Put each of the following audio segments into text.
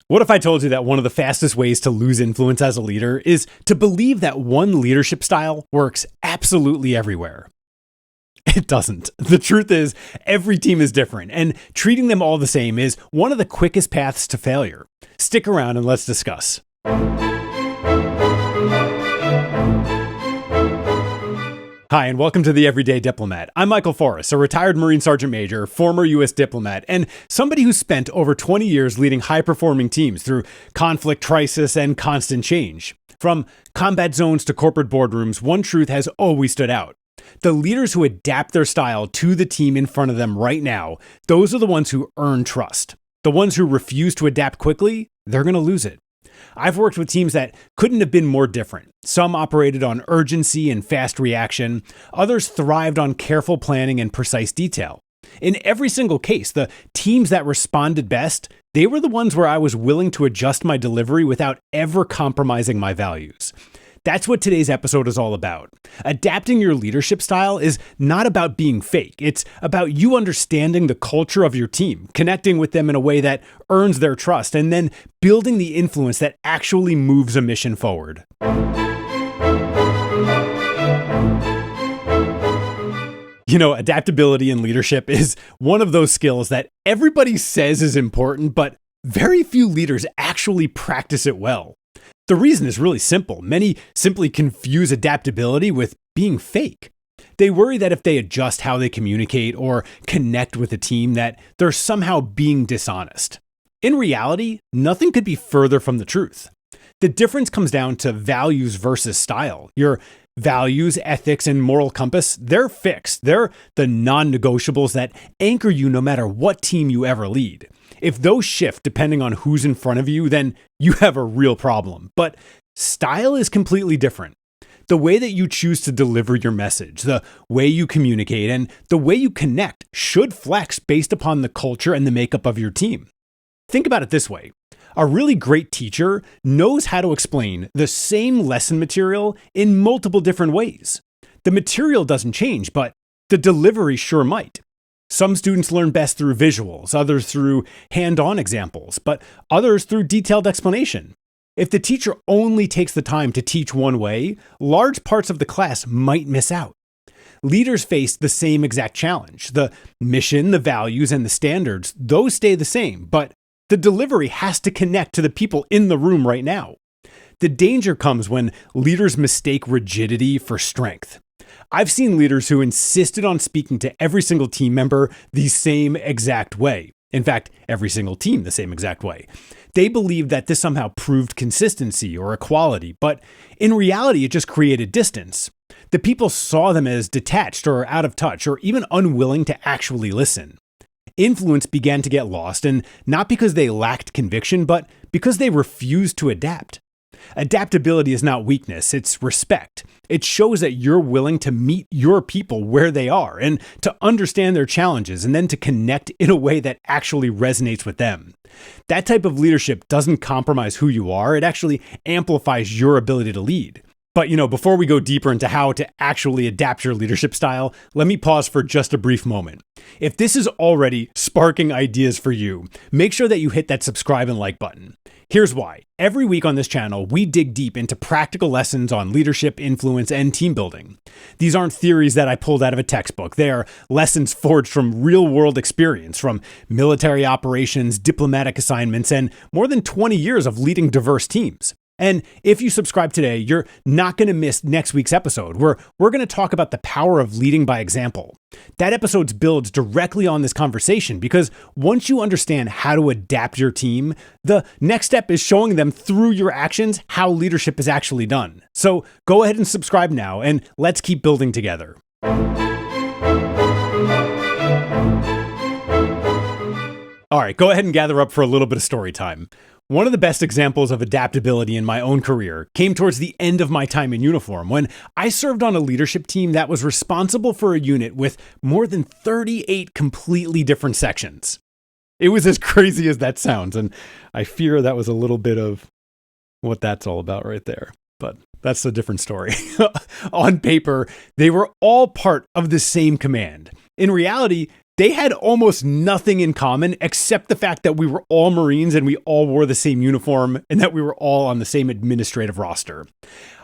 What if I told you that one of the fastest ways to lose influence as a leader is to believe that one leadership style works absolutely everywhere? It doesn't. The truth is, every team is different, and treating them all the same is one of the quickest paths to failure. Stick around and let's discuss. Hi, and welcome to the Everyday Diplomat. I'm Michael Forrest, a retired Marine Sergeant Major, former U.S. diplomat, and somebody who spent over 20 years leading high-performing teams through conflict, crisis, and constant change. From combat zones to corporate boardrooms, one truth has always stood out. The leaders who adapt their style to the team in front of them right now, those are the ones who earn trust. The ones who refuse to adapt quickly, they're going to lose it. I've worked with teams that couldn't have been more different. Some operated on urgency and fast reaction. Others thrived on careful planning and precise detail. In every single case, the teams that responded best, they were the ones where I was willing to adjust my delivery without ever compromising my values. That's what today's episode is all about. Adapting your leadership style is not about being fake. It's about you understanding the culture of your team, connecting with them in a way that earns their trust, and then building the influence that actually moves a mission forward. You know, adaptability in leadership is one of those skills that everybody says is important, but very few leaders actually practice it well. The reason is really simple. Many simply confuse adaptability with being fake. They worry that if they adjust how they communicate or connect with a team, that they're somehow being dishonest. In reality, nothing could be further from the truth. The difference comes down to values versus style. Your values, ethics, and moral compass, they're fixed. They're the non-negotiables that anchor you no matter what team you ever lead. If those shift depending on who's in front of you, then you have a real problem. But style is completely different. The way that you choose to deliver your message, the way you communicate, and the way you connect should flex based upon the culture and the makeup of your team. Think about it this way. A really great teacher knows how to explain the same lesson material in multiple different ways. The material doesn't change, but the delivery sure might. Some students learn best through visuals, others through hand-on examples, but others through detailed explanation. If the teacher only takes the time to teach one way, large parts of the class might miss out. Leaders face the same exact challenge. The mission, the values, and the standards, those stay the same, but the delivery has to connect to the people in the room right now. The danger comes when leaders mistake rigidity for strength. I've seen leaders who insisted on speaking to every single team member the same exact way. In fact, every single team the same exact way. They believed that this somehow proved consistency or equality, but in reality, it just created distance. The people saw them as detached or out of touch or even unwilling to actually listen. Influence began to get lost, and not because they lacked conviction, but because they refused to adapt. Adaptability is not weakness, it's respect. It shows that you're willing to meet your people where they are and to understand their challenges and then to connect in a way that actually resonates with them. That type of leadership doesn't compromise who you are, it actually amplifies your ability to lead. But before we go deeper into how to actually adapt your leadership style, let me pause for just a brief moment. If this is already sparking ideas for you, make sure that you hit that subscribe and like button. Here's why. Every week on this channel, we dig deep into practical lessons on leadership, influence, and team building. These aren't theories that I pulled out of a textbook. They are lessons forged from real-world experience, from military operations, diplomatic assignments, and more than 20 years of leading diverse teams. And if you subscribe today, you're not going to miss next week's episode, where we're going to talk about the power of leading by example. That episode builds directly on this conversation because once you understand how to adapt your team, the next step is showing them through your actions how leadership is actually done. So go ahead and subscribe now, and let's keep building together. All right, go ahead and gather up for a little bit of story time. One of the best examples of adaptability in my own career came towards the end of my time in uniform when I served on a leadership team that was responsible for a unit with more than 38 completely different sections. It was as crazy as that sounds, and I fear that was a little bit of what that's all about right there. But that's a different story. On paper, they were all part of the same command. In reality, They had almost nothing in common except the fact that we were all Marines and we all wore the same uniform and that we were all on the same administrative roster.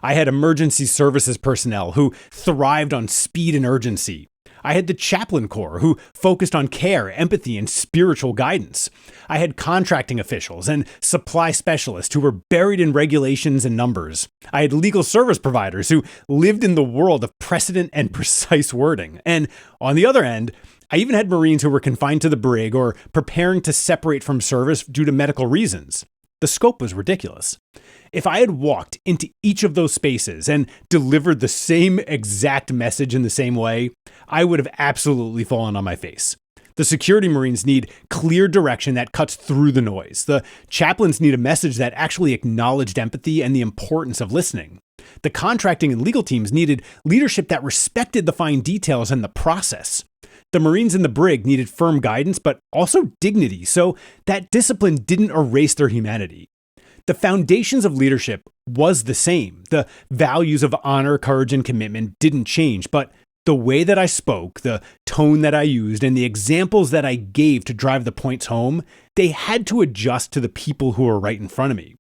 I had emergency services personnel who thrived on speed and urgency. I had the chaplain corps who focused on care, empathy, and spiritual guidance. I had contracting officials and supply specialists who were buried in regulations and numbers. I had legal service providers who lived in the world of precedent and precise wording. And on the other end, I even had Marines who were confined to the brig or preparing to separate from service due to medical reasons. The scope was ridiculous. If I had walked into each of those spaces and delivered the same exact message in the same way, I would have absolutely fallen on my face. The security Marines need clear direction that cuts through the noise. The chaplains need a message that actually acknowledged empathy and the importance of listening. The contracting and legal teams needed leadership that respected the fine details and the process. The Marines in the brig needed firm guidance, but also dignity, so that discipline didn't erase their humanity. The foundations of leadership was the same. The values of honor, courage, and commitment didn't change, but the way that I spoke, the tone that I used, and the examples that I gave to drive the points home, they had to adjust to the people who were right in front of me.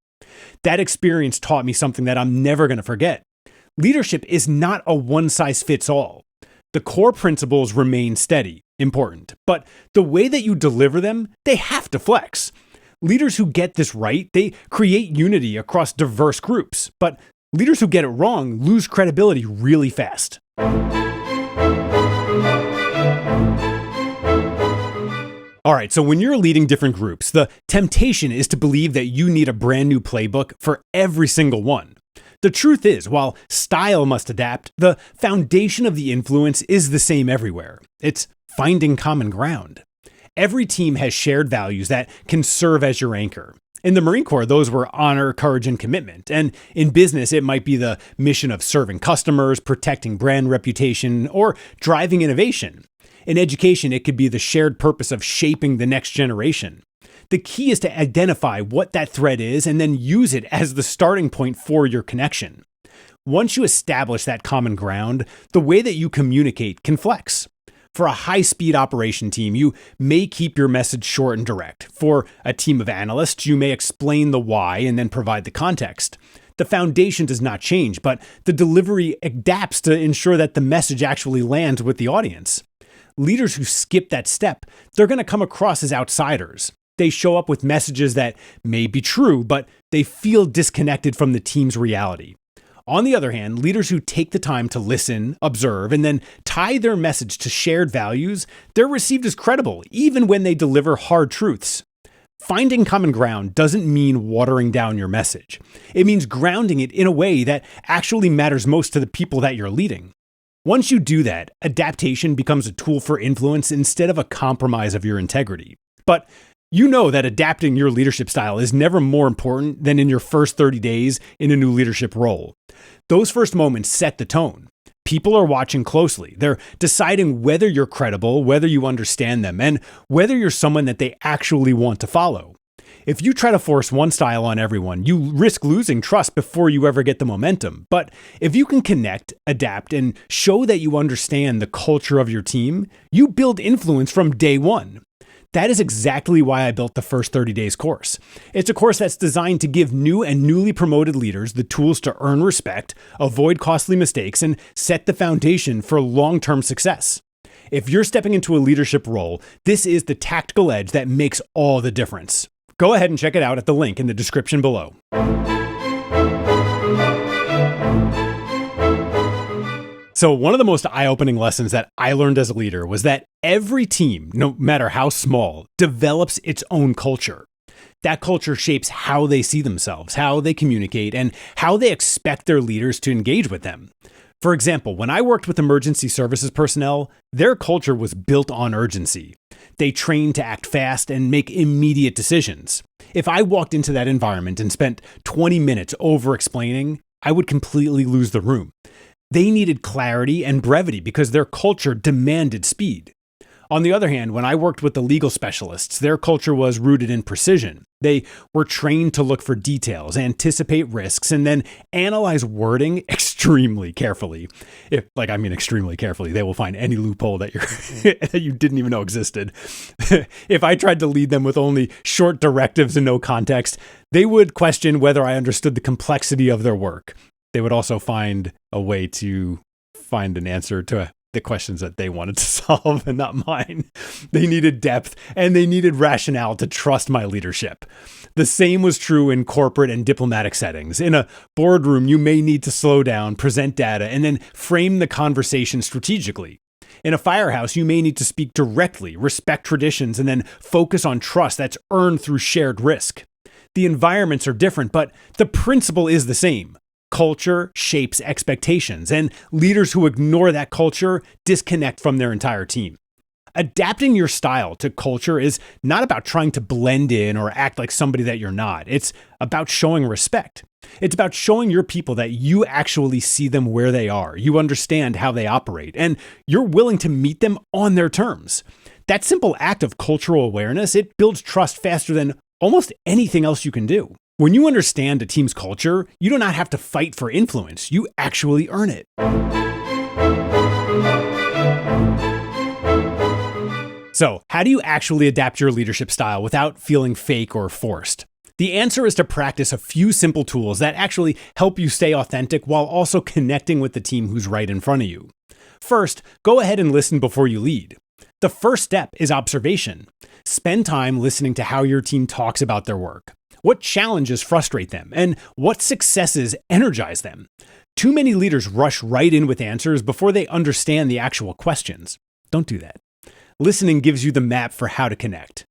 That experience taught me something that I'm never going to forget. Leadership is not a one-size-fits-all. The core principles remain steady, important, but the way that you deliver them, they have to flex. Leaders who get this right, they create unity across diverse groups, but leaders who get it wrong lose credibility really fast. All right, so when you're leading different groups, the temptation is to believe that you need a brand new playbook for every single one. The truth is, while style must adapt, the foundation of the influence is the same everywhere. It's finding common ground. Every team has shared values that can serve as your anchor. In the Marine Corps, those were honor, courage, and commitment. And in business, it might be the mission of serving customers, protecting brand reputation, or driving innovation. In education, it could be the shared purpose of shaping the next generation. The key is to identify what that thread is and then use it as the starting point for your connection. Once you establish that common ground, the way that you communicate can flex. For a high-speed operation team, you may keep your message short and direct. For a team of analysts, you may explain the why and then provide the context. The foundation does not change, but the delivery adapts to ensure that the message actually lands with the audience. Leaders who skip that step, they're going to come across as outsiders. They show up with messages that may be true, but they feel disconnected from the team's reality. On the other hand, leaders who take the time to listen, observe, and then tie their message to shared values, they're received as credible, even when they deliver hard truths. Finding common ground doesn't mean watering down your message. It means grounding it in a way that actually matters most to the people that you're leading. Once you do that, adaptation becomes a tool for influence instead of a compromise of your integrity. But you know that adapting your leadership style is never more important than in your first 30 days in a new leadership role. Those first moments set the tone. People are watching closely. They're deciding whether you're credible, whether you understand them, and whether you're someone that they actually want to follow. If you try to force one style on everyone, you risk losing trust before you ever get the momentum. But if you can connect, adapt, and show that you understand the culture of your team, you build influence from day one. That is exactly why I built the First 30 Days course. It's a course that's designed to give new and newly promoted leaders the tools to earn respect, avoid costly mistakes, and set the foundation for long-term success. If you're stepping into a leadership role, this is the tactical edge that makes all the difference. Go ahead and check it out at the link in the description below. So one of the most eye-opening lessons that I learned as a leader was that every team, no matter how small, develops its own culture. That culture shapes how they see themselves, how they communicate, and how they expect their leaders to engage with them. For example, when I worked with emergency services personnel, their culture was built on urgency. They trained to act fast and make immediate decisions. If I walked into that environment and spent 20 minutes over-explaining, I would completely lose the room. They needed clarity and brevity because their culture demanded speed. On the other hand, when I worked with the legal specialists, their culture was rooted in precision. They were trained to look for details, anticipate risks, and then analyze wording extremely carefully. Extremely carefully. They will find any loophole that that you didn't even know existed. If I tried to lead them with only short directives and no context, they would question whether I understood the complexity of their work. They would also find a way to find an answer to the questions that they wanted to solve and not mine. They needed depth and they needed rationale to trust my leadership. The same was true in corporate and diplomatic settings. In a boardroom, you may need to slow down, present data, and then frame the conversation strategically. In a firehouse, you may need to speak directly, respect traditions, and then focus on trust that's earned through shared risk. The environments are different, but the principle is the same. Culture shapes expectations, and leaders who ignore that culture disconnect from their entire team. Adapting your style to culture is not about trying to blend in or act like somebody that you're not. It's about showing respect. It's about showing your people that you actually see them where they are, you understand how they operate, and you're willing to meet them on their terms. That simple act of cultural awareness, it builds trust faster than almost anything else you can do. When you understand a team's culture, you do not have to fight for influence. You actually earn it. So, how do you actually adapt your leadership style without feeling fake or forced? The answer is to practice a few simple tools that actually help you stay authentic while also connecting with the team who's right in front of you. First, go ahead and listen before you lead. The first step is observation. Spend time listening to how your team talks about their work. What challenges frustrate them, and what successes energize them? Too many leaders rush right in with answers before they understand the actual questions. Don't do that. Listening gives you the map for how to connect.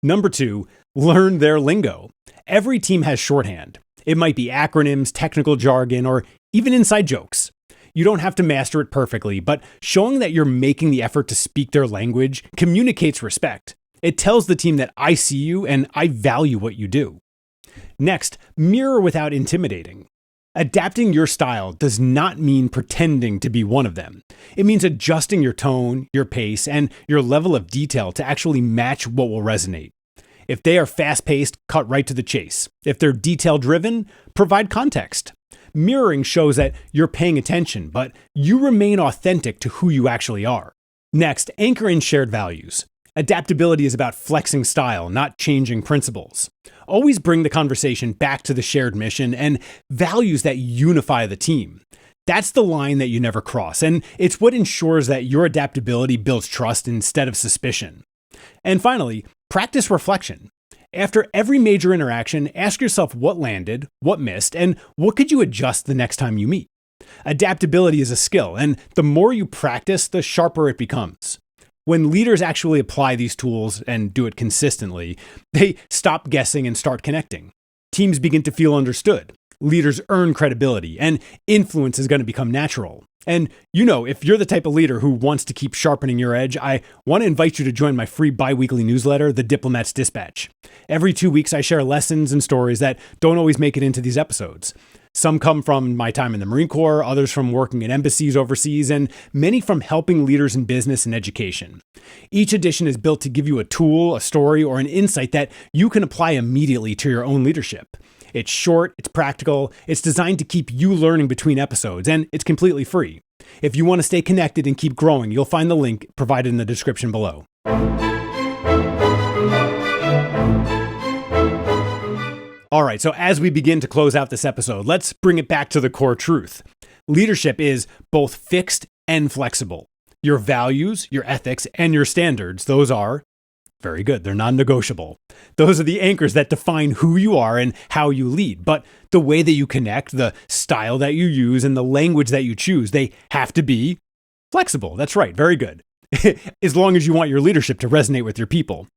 Number 2, learn their lingo. Every team has shorthand. It might be acronyms, technical jargon, or even inside jokes. You don't have to master it perfectly, but showing that you're making the effort to speak their language communicates respect. It tells the team that I see you and I value what you do. Next, mirror without intimidating. Adapting your style does not mean pretending to be one of them. It means adjusting your tone, your pace, and your level of detail to actually match what will resonate. If they are fast-paced, cut right to the chase. If they're detail-driven, provide context. Mirroring shows that you're paying attention, but you remain authentic to who you actually are. Next, anchor in shared values. Adaptability is about flexing style, not changing principles. Always bring the conversation back to the shared mission and values that unify the team. That's the line that you never cross, and it's what ensures that your adaptability builds trust instead of suspicion. And finally, practice reflection. After every major interaction, ask yourself what landed, what missed, and what could you adjust the next time you meet. Adaptability is a skill, and the more you practice, the sharper it becomes. When leaders actually apply these tools and do it consistently, they stop guessing and start connecting. Teams begin to feel understood. Leaders earn credibility, and influence is going to become natural. And if you're the type of leader who wants to keep sharpening your edge, I want to invite you to join my free bi-weekly newsletter, The Diplomat's Dispatch. Every 2 weeks, I share lessons and stories that don't always make it into these episodes. Some come from my time in the Marine Corps, others from working in embassies overseas, and many from helping leaders in business and education. Each edition is built to give you a tool, a story, or an insight that you can apply immediately to your own leadership. It's short, it's practical, it's designed to keep you learning between episodes, and it's completely free. If you want to stay connected and keep growing, you'll find the link provided in the description below. All right, so as we begin to close out this episode, let's bring it back to the core truth. Leadership is both fixed and flexible. Your values, your ethics, and your standards, those are very good. They're non-negotiable. Those are the anchors that define who you are and how you lead. But the way that you connect, the style that you use, and the language that you choose, they have to be flexible. That's right. Very good. As long as you want your leadership to resonate with your people.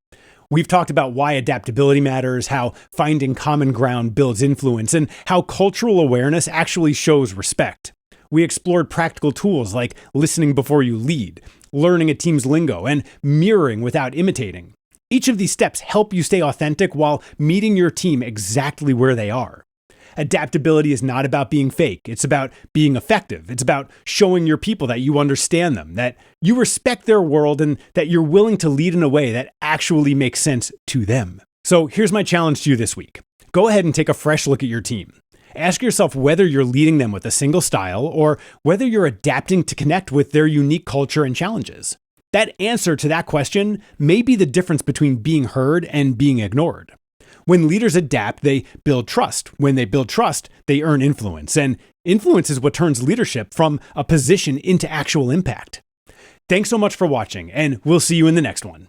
We've talked about why adaptability matters, how finding common ground builds influence, and how cultural awareness actually shows respect. We explored practical tools like listening before you lead, learning a team's lingo, and mirroring without imitating. Each of these steps help you stay authentic while meeting your team exactly where they are. Adaptability is not about being fake. It's about being effective. It's about showing your people that you understand them, that you respect their world, and that you're willing to lead in a way that actually makes sense to them. So here's my challenge to you this week. Go ahead and take a fresh look at your team. Ask yourself whether you're leading them with a single style or whether you're adapting to connect with their unique culture and challenges. That answer to that question may be the difference between being heard and being ignored. When leaders adapt, they build trust. When they build trust, they earn influence. And influence is what turns leadership from a position into actual impact. Thanks so much for watching, and we'll see you in the next one.